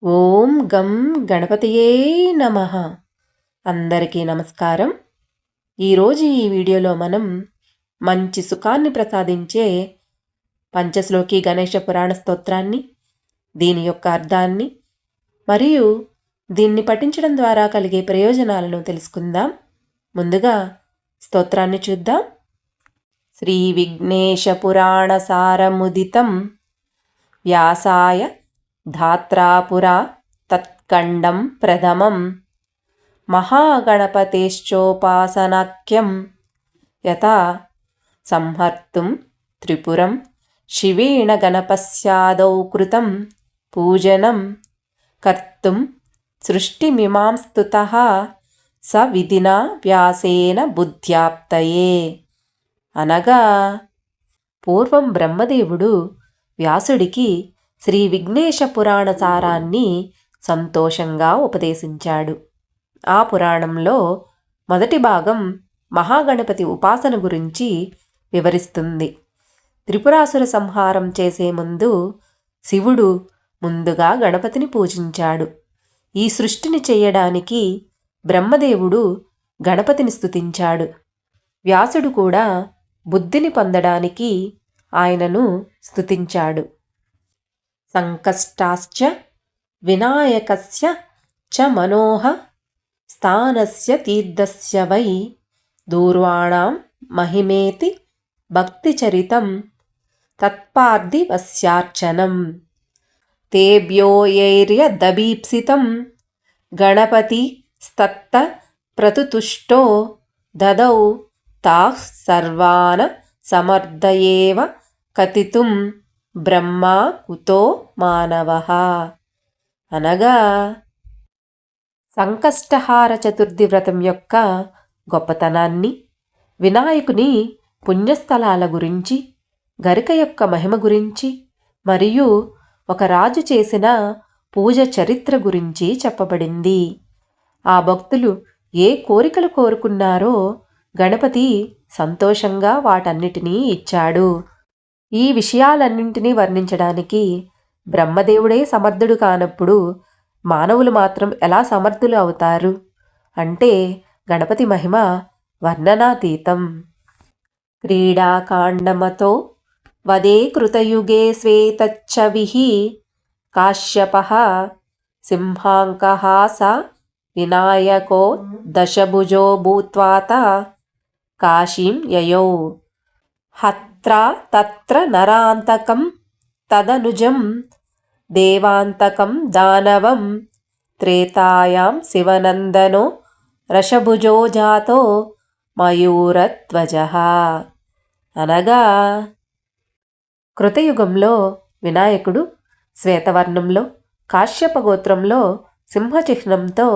ఓం గం గణపతియే నమః. అందరికీ నమస్కారం. ఈరోజు ఈ వీడియోలో మనం మంచి సుఖాన్ని ప్రసాదించే పంచశ్లోకి గణేశ పురాణ స్తోత్రాన్ని, దీని యొక్క అర్థాన్ని మరియు దీన్ని పఠించడం ద్వారా కలిగే ప్రయోజనాలను తెలుసుకుందాం. ముందుగా స్తోత్రాన్ని చూద్దాం. శ్రీ విఘ్నేశ పురాణ సారముదితం వ్యాసాయ ధాత్రాపురా తత్కండం ప్రథమం మహాగణపతేశ్చోపాసనాఖ్యం యథా సంహర్తుం త్రిపురం శివేణ గణపస్యాదౌ కృతం పూజనం కర్తుం సృష్టిమిమాం స్తుతః స విధినా వ్యాసేన బుద్ధ్యాప్తయే. అనగా పూర్వం బ్రహ్మదేవుడు వ్యాసుడికి శ్రీ విఘ్నేశ పురాణ సారాన్ని సంతోషంగా ఉపదేశించాడు. ఆ పురాణంలో మొదటి భాగం మహాగణపతి ఉపాసన గురించి వివరిస్తుంది. త్రిపురాసుర సంహారం చేసే ముందు శివుడు ముందుగా గణపతిని పూజించాడు. ఈ సృష్టిని చేయడానికి బ్రహ్మదేవుడు గణపతిని స్తుతించాడు. వ్యాసుడు కూడా బుద్ధిని పొందడానికి ఆయనను స్తుతించాడు. సంకష్టాశ్చ వినాయకస్య చ మనోహ స్థానస్య తీర్థస్య వై దూర్వాణాం మహిమేతి భక్తిచరితం తత్పార్థివస్యార్చనం తేభ్యోయైర్యదభీప్సితం గణపతి స్తత్త ప్రతుతుష్టో దదౌ తాః సర్వాన సమర్థయేవ కథితుం బ్రహ్మా కుతో మానవః. అనగా సంకష్టహార చతుర్థి వ్రతం యొక్క గొప్పతనాన్ని, వినాయకుని పుణ్యస్థలాల గురించి, గరిక యొక్క మహిమ గురించి మరియు ఒక రాజు చేసిన పూజ చరిత్ర గురించి చెప్పబడింది. ఆ భక్తులు ఏ కోరికలు కోరుకున్నారో గణపతి సంతోషంగా వాటన్నిటినీ ఇచ్చాడు. ఈ విషయాలన్నింటినీ వర్ణించడానికి బ్రహ్మదేవుడే సమర్థుడు కానప్పుడు మానవులు మాత్రం ఎలా సమర్థులు అవుతారు? అంటే గణపతి మహిమ వర్ణనాతీతం. క్రీడాకాండమతో వదే కృతయుగే శ్వేతచ్చవిః కాశ్యపః సింహాంకః స వినాయకో దశభుజో భూత్వాత కాశీం యయౌ హత్రా తత్ర నరాంతకం తదనుజం దేవాంతకం దానవం త్రేతాయాం శివనందనో రషభుజో జాతో మయూరధ్వజః. అనగా కృతయుగంలో వినాయకుడు శ్వేతవర్ణంలో కాశ్యప గోత్రంలో సింహచిహ్నంతో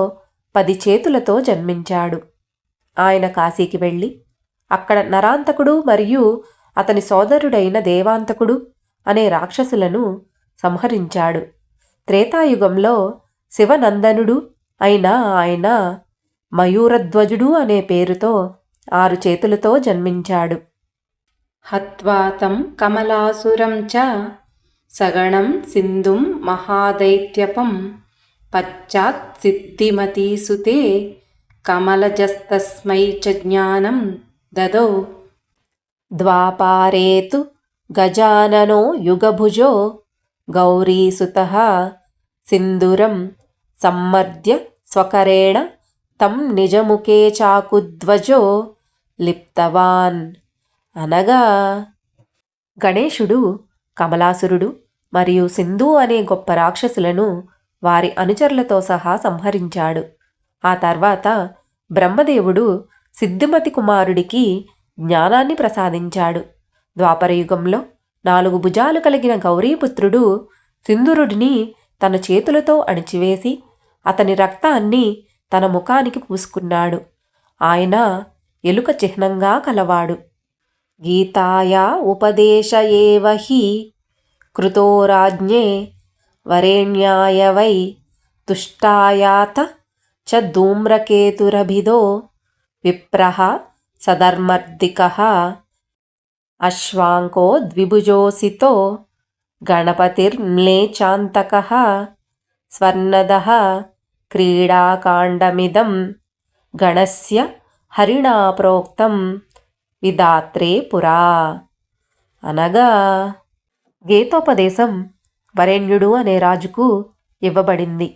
10 చేతులతో జన్మించాడు. ఆయన కాశీకి వెళ్ళి అక్కడ నరాంతకుడు మరియు అతని సోదరుడైన దేవాంతకుడు అనే రాక్షసులను సంహరించాడు. త్రేతాయుగంలో శివనందనుడు అయిన ఆయన మయూరధ్వజుడు అనే పేరుతో 6 చేతులతో జన్మించాడు. హత్వాతం కమలాసురం చ సగణం సింధుం మహాదైత్యపం పశ్చాత్ సిద్ధిమతీసుతే కమలజస్తస్మై చ జ్ఞానం దదౌ ద్వాపారేతు గజాననో యుగభుజో గౌరీసుతః సింధురం సమ్మర్ద్య స్వకరేణ తం నిజముఖే చాకుధ్వజో లిప్తవాన్. అనగా గణేశుడు కమలాసురుడు మరియు సింధు అనే గొప్ప రాక్షసులను వారి అనుచరులతో సహా సంహరించాడు. ఆ తర్వాత బ్రహ్మదేవుడు సిద్ధిమతి కుమారుడికి జ్ఞానాన్ని ప్రసాదించాడు. ద్వాపరయుగంలో 4 భుజాలు కలిగిన గౌరీపుత్రుడు సింధురుడిని తన చేతులతో అణిచివేసి అతని రక్తాన్ని తన ముఖానికి పూసుకున్నాడు. ఆయన ఎలుక చిహ్నంగా కలవాడు. గీతాయా ఉపదేశ ఏవ హి కృతో రాజ్ఞే వరేణ్యాయ వై తుష్టాయాత చ ధూమ్రకేతురభిదో విప్రః సధర్మర్దికః అశ్వాంకో ద్విభుజోసితో గణపతిర్మ్లేచాంతకః స్వర్ణదః క్రీడాకాండమిదం గణస్య హరిణా ప్రోక్తం విధాత్రే పురా. అనగా గీతోపదేశం వరేణ్యుడు అనే రాజుకు ఇవ్వబడింది.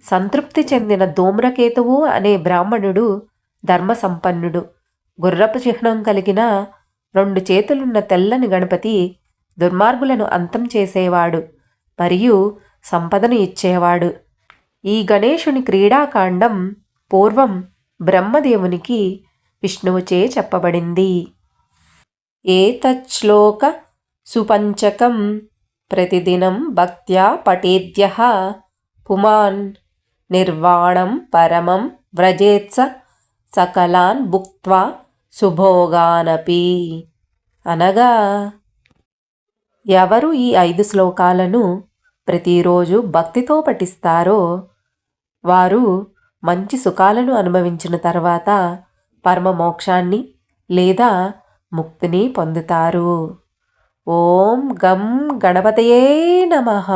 సంతృప్తి చెందిన ధూమ్రకేతువు అనే బ్రాహ్మణుడు ధర్మసంపన్నుడు. గుర్రపు చిహ్నం కలిగిన 2 చేతులున్న తెల్లని గణపతి దుర్మార్గులను అంతం చేసేవాడు మరియు సంపదను ఇచ్చేవాడు. ఈ గణేశుని క్రీడాకాండం పూర్వం బ్రహ్మదేవునికి విష్ణువుచే చెప్పబడింది. ఏతచ్శ్లోక సుపంచకం ప్రతిదినం భక్త్యా పఠేద్యః పుమాన్ నిర్వాణం పరమం వ్రజేత్స సకలాన్ భుక్త్వా సుభోగానపి. అనగా ఎవరు ఈ 5 శ్లోకాలను ప్రతిరోజు భక్తితో పఠిస్తారో వారు మంచి సుఖాలను అనుభవించిన తర్వాత పరమ మోక్షాన్ని లేదా ముక్తిని పొందుతారు. ఓం గం గణపతయే నమః.